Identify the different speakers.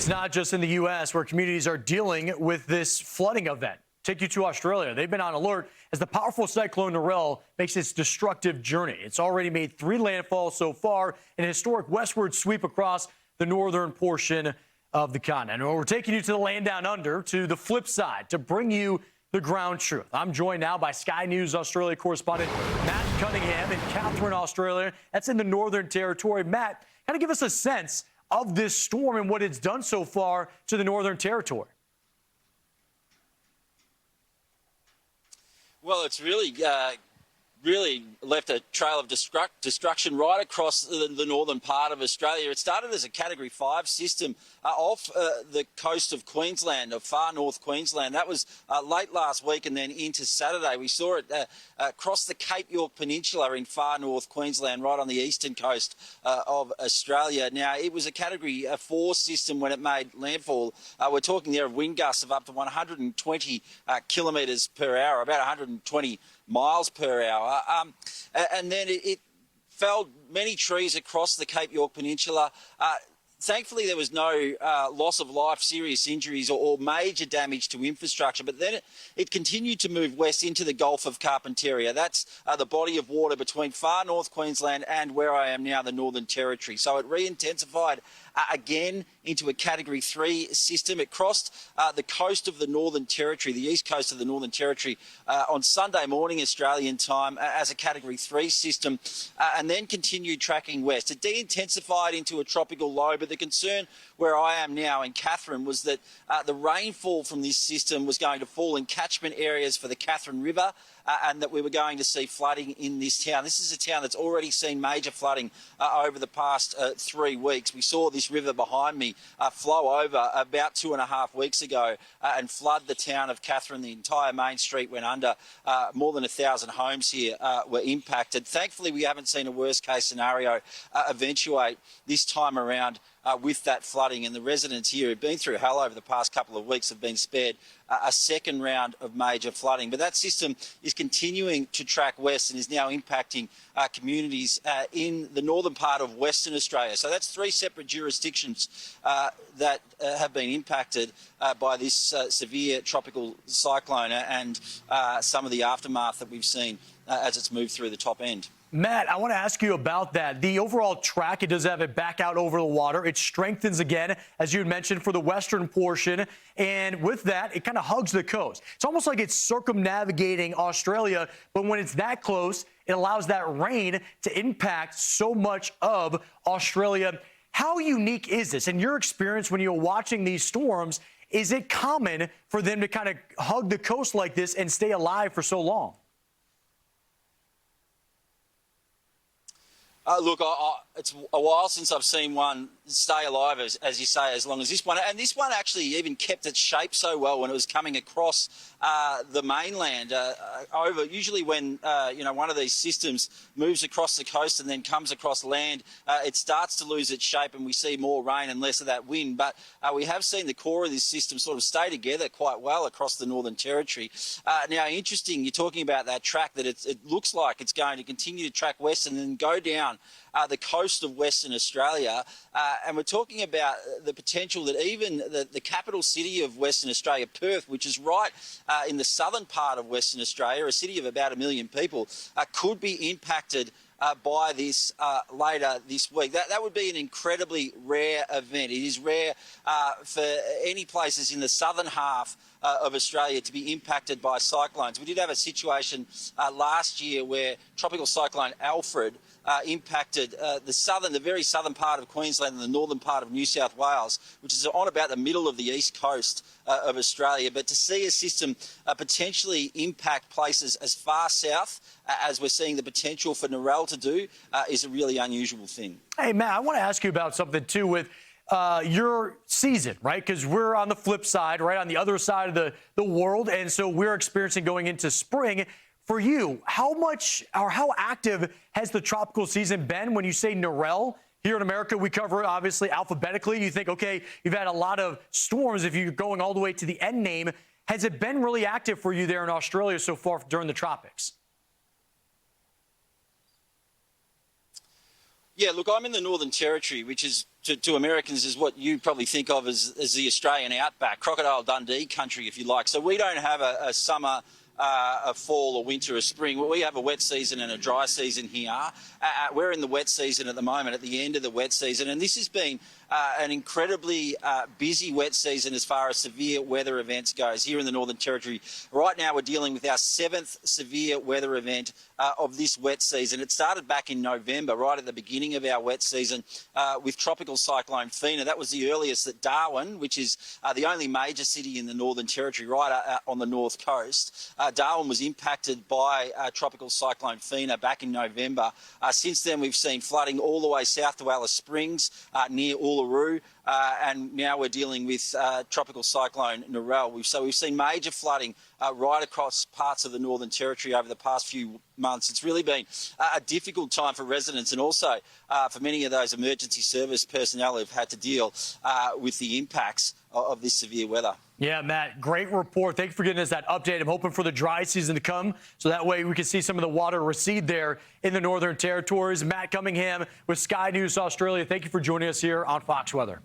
Speaker 1: it's not just in the U.S. where communities are dealing with this flooding event. Take you to Australia. They've been on alert as the powerful Cyclone Narelle makes its destructive journey. It's already made 3 landfalls so far in a historic westward sweep across the northern portion of the continent. And we're taking you to the land down under, to the flip side, to bring you the ground truth. I'm joined now by Sky News Australia Correspondent Matt Cunningham in Katherine, Australia. That's in the Northern Territory. Matt, kind of give us a sense of this storm and what it's done so far to the Northern Territory.
Speaker 2: Well, it's really left a trail of destruction right across the northern part of Australia. It started as a Category 5 system off the coast of Queensland, of far north Queensland. That was late last week and then into Saturday. We saw it across the Cape York Peninsula in far north Queensland, right on the eastern coast of Australia. Now, it was a Category 4 system when it made landfall. We're talking there of wind gusts of up to 120 kilometres per hour, about 120 miles per hour. And then it felled many trees across the Cape York Peninsula. Thankfully, there was no loss of life, serious injuries or major damage to infrastructure, but then it continued to move west into the Gulf of Carpentaria. That's the body of water between far north Queensland and where I am now, the Northern Territory. So it re-intensified again into a Category 3 system. It crossed the coast of the Northern Territory, the east coast of the Northern Territory, on Sunday morning Australian time as a Category 3 system, and then continued tracking west. It de-intensified into a tropical low, but the concern where I am now in Katherine was that the rainfall from this system was going to fall in catchment areas for the Katherine River, and that we were going to see flooding in this town. This is a town that's already seen major flooding over the past 3 weeks. We saw this river behind me flow over about 2.5 weeks ago and flood the town of Katherine. The entire main street went under. More than 1,000 homes here were impacted. Thankfully, we haven't seen a worst case scenario eventuate this time around with that flooding, and the residents here who've been through hell over the past couple of weeks have been spared a second round of major flooding. But that system is continuing to track west and is now impacting communities in the northern part of Western Australia. So that's 3 separate jurisdictions that have been impacted by this severe tropical cyclone and some of the aftermath that we've seen as it's moved through the top end.
Speaker 1: Matt, I want to ask you about that. The overall track, it does have it back out over the water. It strengthens again, as you had mentioned, for the western portion. And with that, it kind of hugs the coast. It's almost like it's circumnavigating Australia. But when it's that close, it allows that rain to impact so much of Australia. How unique is this? In your experience, when you're watching these storms, is it common for them to kind of hug the coast like this and stay alive for so long?
Speaker 2: Look, it's a while since I've seen one stay alive, as you say, as long as this one. And this one actually even kept its shape so well when it was coming across the mainland. Usually when one of these systems moves across the coast and then comes across land, it starts to lose its shape and we see more rain and less of that wind. But we have seen the core of this system sort of stay together quite well across the Northern Territory. Now, interesting, you're talking about that track, that it looks like it's going to continue to track west and then go down the coast of Western Australia, and we're talking about the potential that even the capital city of Western Australia, Perth, which is right in the southern part of Western Australia, a city of about 1 million people, could be impacted by this later this week. That would be an incredibly rare event. It is rare for any places in the southern half of Australia to be impacted by cyclones. We did have a situation last year where Tropical Cyclone Alfred impacted the very southern part of Queensland and the northern part of New South Wales, which is on about the middle of the east coast of Australia. But to see a system potentially impact places as far south as we're seeing the potential for Narelle to do is a really unusual thing.
Speaker 1: Hey, Matt, I want to ask you about something, too, with your season, right? Because we're on the flip side, right, on the other side of the world, and so we're experiencing going into spring. For you, how much or how active has the tropical season been? When you say Narelle, here in America, we cover it obviously alphabetically. You think, okay, you've had a lot of storms if you're going all the way to the end name. Has it been really active for you there in Australia so far during the tropics?
Speaker 2: Yeah, look, I'm in the Northern Territory, which is to Americans is what you probably think of as the Australian outback, Crocodile Dundee country, if you like. So we don't have a summer, a fall, a winter, a spring. We have a wet season and a dry season here. We're in the wet season at the moment, at the end of the wet season, and this has been an incredibly busy wet season as far as severe weather events goes here in the Northern Territory. Right now we're dealing with our 7th severe weather event of this wet season. It started back in November, right at the beginning of our wet season, with Tropical Cyclone Fina. That was the earliest that Darwin, which is the only major city in the Northern Territory right on the north coast, Darwin was impacted by Tropical Cyclone Fina back in November. Since then we've seen flooding all the way south to Alice Springs, near Uluru, and now we're dealing with Tropical Cyclone Narelle. We've seen major flooding right across parts of the Northern Territory over the past few months. It's really been a difficult time for residents and also for many of those emergency service personnel who've had to deal with the impacts of this severe weather.
Speaker 1: Yeah, Matt, great report. Thank you for getting us that update. I'm hoping for the dry season to come, so that way we can see some of the water recede there in the Northern Territories. Matt Cunningham with Sky News Australia. Thank you for joining us here on Fox Weather.